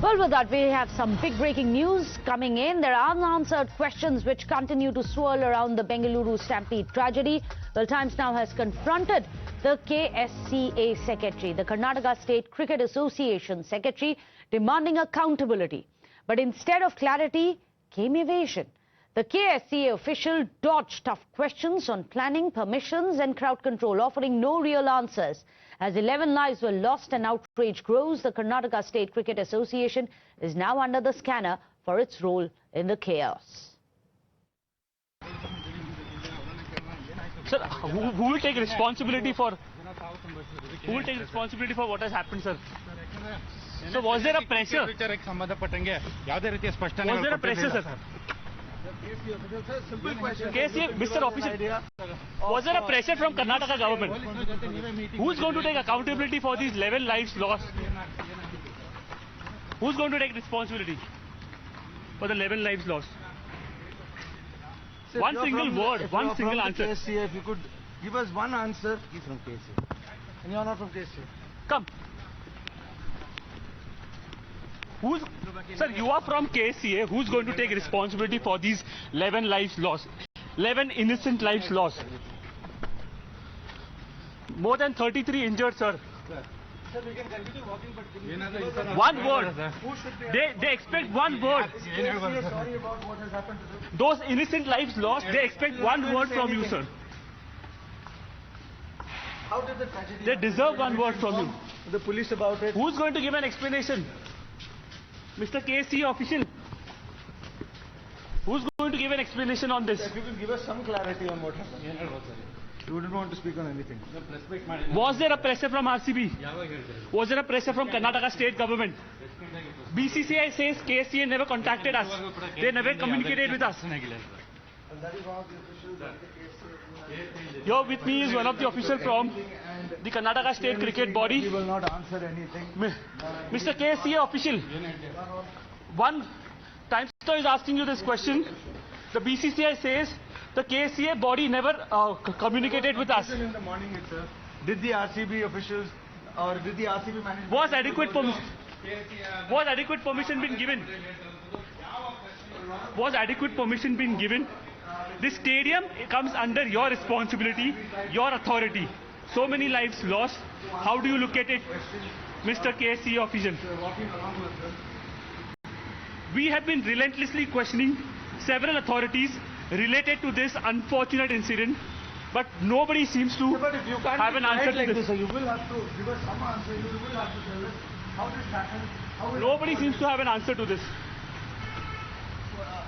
Well, with that, we have some big breaking news coming in. There are unanswered questions which continue to swirl around the Bengaluru Stampede tragedy. Well, Times Now has confronted the KSCA Secretary, the Karnataka State Cricket Association Secretary, demanding accountability. But instead of clarity, came evasion. The KSCA official dodged tough questions on planning, permissions and crowd control, offering no real answers. As 11 lives were lost and outrage grows, the Karnataka State Cricket Association is now under the scanner for its role in the chaos. Sir, who will take responsibility for what has happened, sir? So was there a pressure? Was there a pressure, sir? KSCA, Mr. Official, was there a pressure from Karnataka government? Who's going to take accountability for these 11 lives lost? Who's going to take responsibility for the 11 lives lost? Sir, one single word, one single answer. KSCA, if you could give us one answer. He's from KSCA. And you're not from KSCA. Come. Sir, you are from KSCA. Who's going to take responsibility for these 11 lives lost? 11 innocent lives lost. More than 33 injured, sir. Sir, we can continue walking, but one word. They expect one word. KSCA, sorry about what has happened to them. Those innocent lives lost, they expect one word from you, sir. How did the tragedy They deserve one word from you. The police about it. Who's going to give an explanation? Mr. KSCA official, who's going to give an explanation on this? If you can give us some clarity on what happened. You wouldn't want to speak on anything. Was there a pressure from RCB? Was there a pressure from Karnataka state government? BCCI says KSCA never contacted us. They never communicated with us. And that is one of the officials of the KSCA. Here with me is one of the officials from the Karnataka state cricket body. He will not answer anything. Mr. KSCA official, one Times Now is asking you this question. The BCCI says the KSCA body never communicated with us. In the morning itself, did the RCB officials or did the RCB management... Was adequate permission been given? Was adequate permission been given? This stadium comes under your responsibility, your authority. So many lives lost. How do you look at it, Mr. KSCA official? We have been relentlessly questioning several authorities related to this unfortunate incident, but nobody seems to have an answer to this. You will have to give us some answer. You will have to tell us how this happened. Nobody seems to have an answer to this.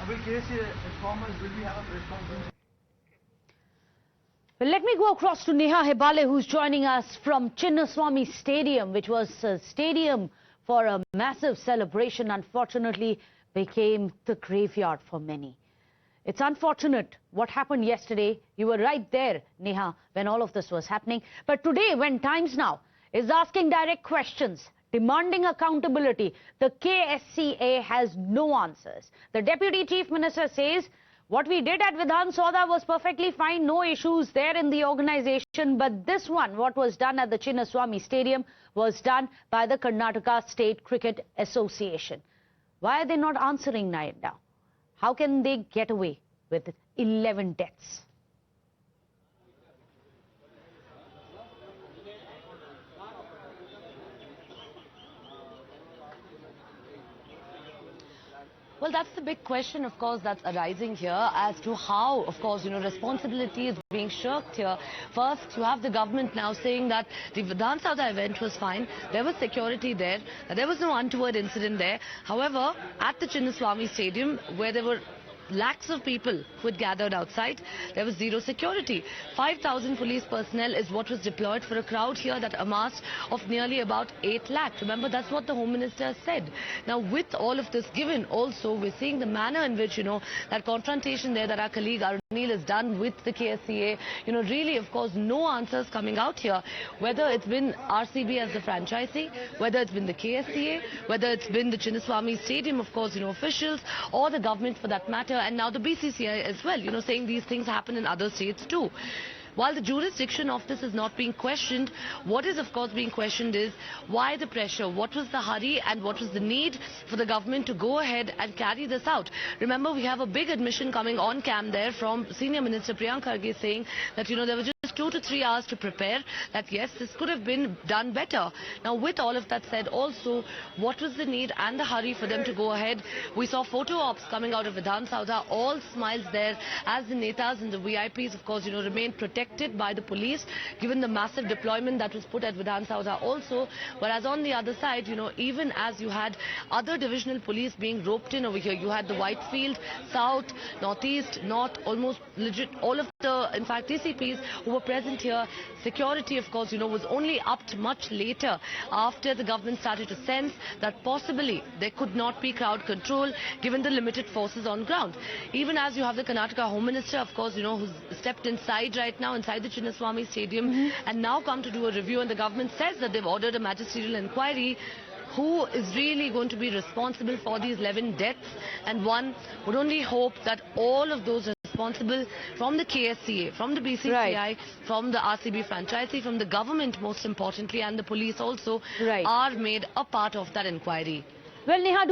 Will KSCA inform us? Will we have a response? Well, let me go across to Neha Hebale, who's joining us from Chinnaswamy Stadium, which was a stadium for a massive celebration, unfortunately became the graveyard for many. It's unfortunate what happened yesterday. You were right there, Neha, when all of this was happening. But today, when Times Now is asking direct questions, demanding accountability, the KSCA has no answers. The Deputy Chief Minister says, what we did at Vidhan Sauda was perfectly fine, no issues there in the organization. But this one, what was done at the Chinnaswamy Stadium, was done by the Karnataka State Cricket Association. Why are they not answering now? How can they get away with 11 deaths? Well, that's the big question, of course, that's arising here as to how, of course, responsibility is being shirked here. First, you have the government now saying that the Vidhan Sauda event was fine. There was security there. There was no untoward incident there. However, at the Chinnaswamy Stadium, where there were lakhs of people who had gathered outside, there was zero security. 5,000 police personnel is what was deployed for a crowd here that amassed of nearly about 8 lakh. Remember, that's what the Home Minister said. Now, with all of this given, also, we're seeing the manner in which, that confrontation there that our colleague Arunil has done with the KSCA, really, of course, no answers coming out here. Whether it's been RCB as the franchisee, whether it's been the KSCA, whether it's been the Chinnaswamy Stadium, of course, officials, or the government for that matter, and now the BCCI as well, saying these things happen in other states too. while the jurisdiction of this is not being questioned, what is of course being questioned is why the pressure, what was the hurry and what was the need for the government to go ahead and carry this out. Remember, we have a big admission coming on cam there from Senior Minister Priyank Kharge saying that, there were just 2 to 3 hours to prepare, that yes, this could have been done better. Now, with all of that said, also, what was the need and the hurry for them to go ahead? We saw photo ops coming out of Vidhan Saudha, all smiles there, as the netas and the VIPs, of course, remained protected by the police, given the massive deployment that was put at Vidhan Saudha also. Whereas on the other side, even as you had other divisional police being roped in over here, you had the Whitefield, South, Northeast, North, almost legit, all of the, in fact, TCPs who were present here. Security, of course, was only upped much later after the government started to sense that possibly there could not be crowd control given the limited forces on ground. Even as you have the Karnataka Home Minister, of course, who's stepped inside right now, inside the Chinnaswamy Stadium, and now come to do a review, and the government says that they've ordered a magisterial inquiry. Who is really going to be responsible for these 11 deaths? And one would only hope that all of those responsible, from the KSCA, from the BCCI, from the RCB franchisee, from the government most importantly, and the police also, are made a part of that inquiry. Well, Neha,